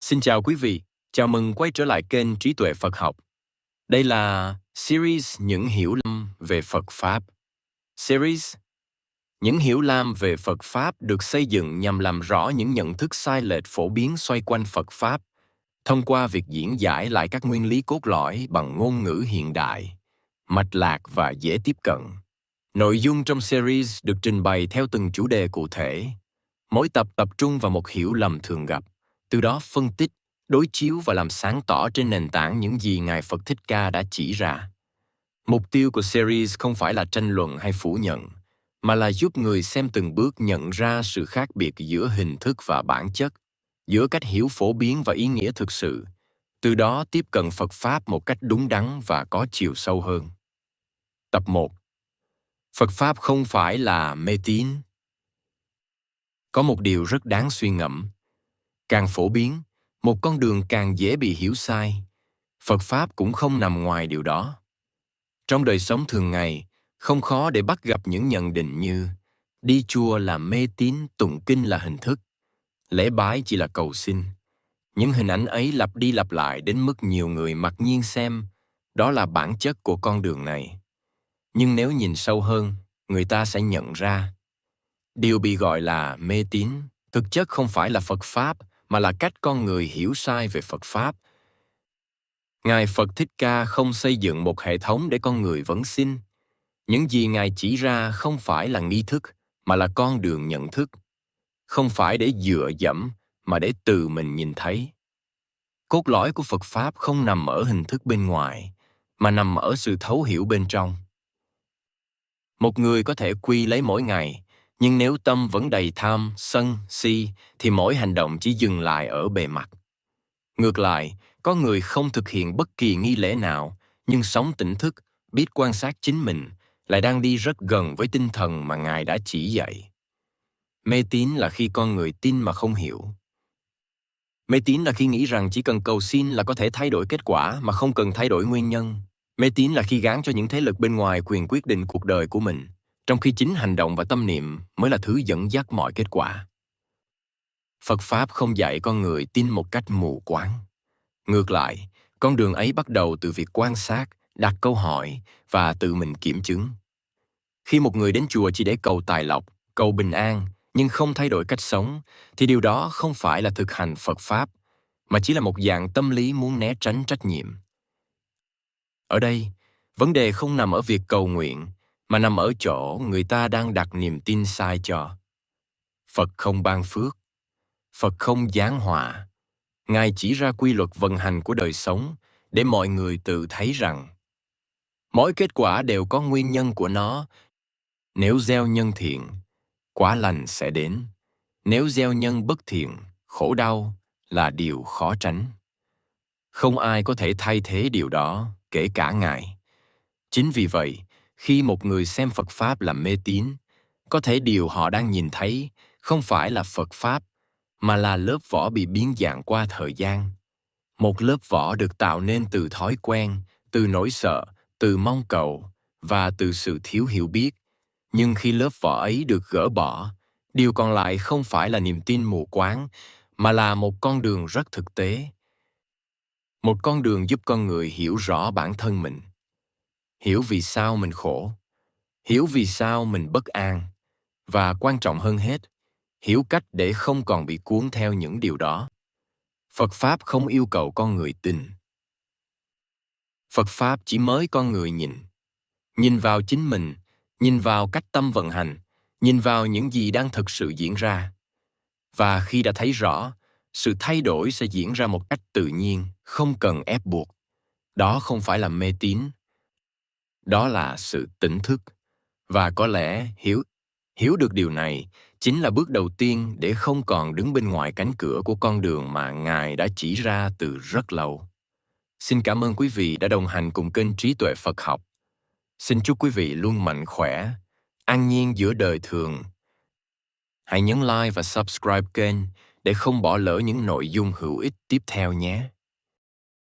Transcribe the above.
Xin chào quý vị, chào mừng quay trở lại kênh Trí tuệ Phật học. Đây là series Những hiểu lầm về Phật Pháp. Series Những hiểu lầm về Phật Pháp được xây dựng nhằm làm rõ những nhận thức sai lệch phổ biến xoay quanh Phật Pháp, thông qua việc diễn giải lại các nguyên lý cốt lõi bằng ngôn ngữ hiện đại, mạch lạc và dễ tiếp cận. Nội dung trong series được trình bày theo từng chủ đề cụ thể. Mỗi tập tập trung vào một hiểu lầm thường gặp, từ đó phân tích, đối chiếu và làm sáng tỏ trên nền tảng những gì Ngài Phật Thích Ca đã chỉ ra. Mục tiêu của series không phải là tranh luận hay phủ nhận, mà là giúp người xem từng bước nhận ra sự khác biệt giữa hình thức và bản chất, giữa cách hiểu phổ biến và ý nghĩa thực sự, từ đó tiếp cận Phật Pháp một cách đúng đắn và có chiều sâu hơn. Tập 1. Phật Pháp không phải là mê tín. Có một điều rất đáng suy ngẫm. Càng phổ biến, một con đường càng dễ bị hiểu sai. Phật Pháp cũng không nằm ngoài điều đó. Trong đời sống thường ngày, không khó để bắt gặp những nhận định như đi chùa là mê tín, tụng kinh là hình thức, lễ bái chỉ là cầu xin. Những hình ảnh ấy lặp đi lặp lại đến mức nhiều người mặc nhiên xem đó là bản chất của con đường này. Nhưng nếu nhìn sâu hơn, người ta sẽ nhận ra điều bị gọi là mê tín thực chất không phải là Phật Pháp, mà là cách con người hiểu sai về Phật Pháp. Ngài Phật Thích Ca không xây dựng một hệ thống để con người vấn xin. Những gì Ngài chỉ ra không phải là nghi thức, mà là con đường nhận thức. Không phải để dựa dẫm, mà để tự mình nhìn thấy. Cốt lõi của Phật Pháp không nằm ở hình thức bên ngoài, mà nằm ở sự thấu hiểu bên trong. Một người có thể quy lấy mỗi ngày, nhưng nếu tâm vẫn đầy tham, sân, si, thì mỗi hành động chỉ dừng lại ở bề mặt. Ngược lại, có người không thực hiện bất kỳ nghi lễ nào, nhưng sống tỉnh thức, biết quan sát chính mình, lại đang đi rất gần với tinh thần mà Ngài đã chỉ dạy. Mê tín là khi con người tin mà không hiểu. Mê tín là khi nghĩ rằng chỉ cần cầu xin là có thể thay đổi kết quả mà không cần thay đổi nguyên nhân. Mê tín là khi gán cho những thế lực bên ngoài quyền quyết định cuộc đời của mình, trong khi chính hành động và tâm niệm mới là thứ dẫn dắt mọi kết quả. Phật Pháp không dạy con người tin một cách mù quáng. Ngược lại, con đường ấy bắt đầu từ việc quan sát, đặt câu hỏi và tự mình kiểm chứng. Khi một người đến chùa chỉ để cầu tài lộc, cầu bình an, nhưng không thay đổi cách sống, thì điều đó không phải là thực hành Phật Pháp, mà chỉ là một dạng tâm lý muốn né tránh trách nhiệm. Ở đây, vấn đề không nằm ở việc cầu nguyện, mà nằm ở chỗ người ta đang đặt niềm tin sai cho. Phật không ban phước, Phật không giáng họa. Ngài chỉ ra quy luật vận hành của đời sống để mọi người tự thấy rằng mỗi kết quả đều có nguyên nhân của nó. Nếu gieo nhân thiện, quả lành sẽ đến. Nếu gieo nhân bất thiện, khổ đau là điều khó tránh. Không ai có thể thay thế điều đó, kể cả Ngài. Chính vì vậy, khi một người xem Phật Pháp là mê tín, có thể điều họ đang nhìn thấy không phải là Phật Pháp, mà là lớp vỏ bị biến dạng qua thời gian. Một lớp vỏ được tạo nên từ thói quen, từ nỗi sợ, từ mong cầu và từ sự thiếu hiểu biết. Nhưng khi lớp vỏ ấy được gỡ bỏ, điều còn lại không phải là niềm tin mù quáng, mà là một con đường rất thực tế. Một con đường giúp con người hiểu rõ bản thân mình. Hiểu vì sao mình khổ, hiểu vì sao mình bất an, và quan trọng hơn hết, hiểu cách để không còn bị cuốn theo những điều đó. Phật Pháp không yêu cầu con người tin. Phật Pháp chỉ mới con người nhìn vào chính mình, nhìn vào cách tâm vận hành, nhìn vào những gì đang thực sự diễn ra. Và khi đã thấy rõ, sự thay đổi sẽ diễn ra một cách tự nhiên, không cần ép buộc. Đó không phải là mê tín. Đó là sự tỉnh thức. Và có lẽ hiểu được điều này chính là bước đầu tiên để không còn đứng bên ngoài cánh cửa của con đường mà Ngài đã chỉ ra từ rất lâu. Xin cảm ơn quý vị đã đồng hành cùng kênh Trí tuệ Phật học. Xin chúc quý vị luôn mạnh khỏe, an nhiên giữa đời thường. Hãy nhấn like và subscribe kênh để không bỏ lỡ những nội dung hữu ích tiếp theo nhé.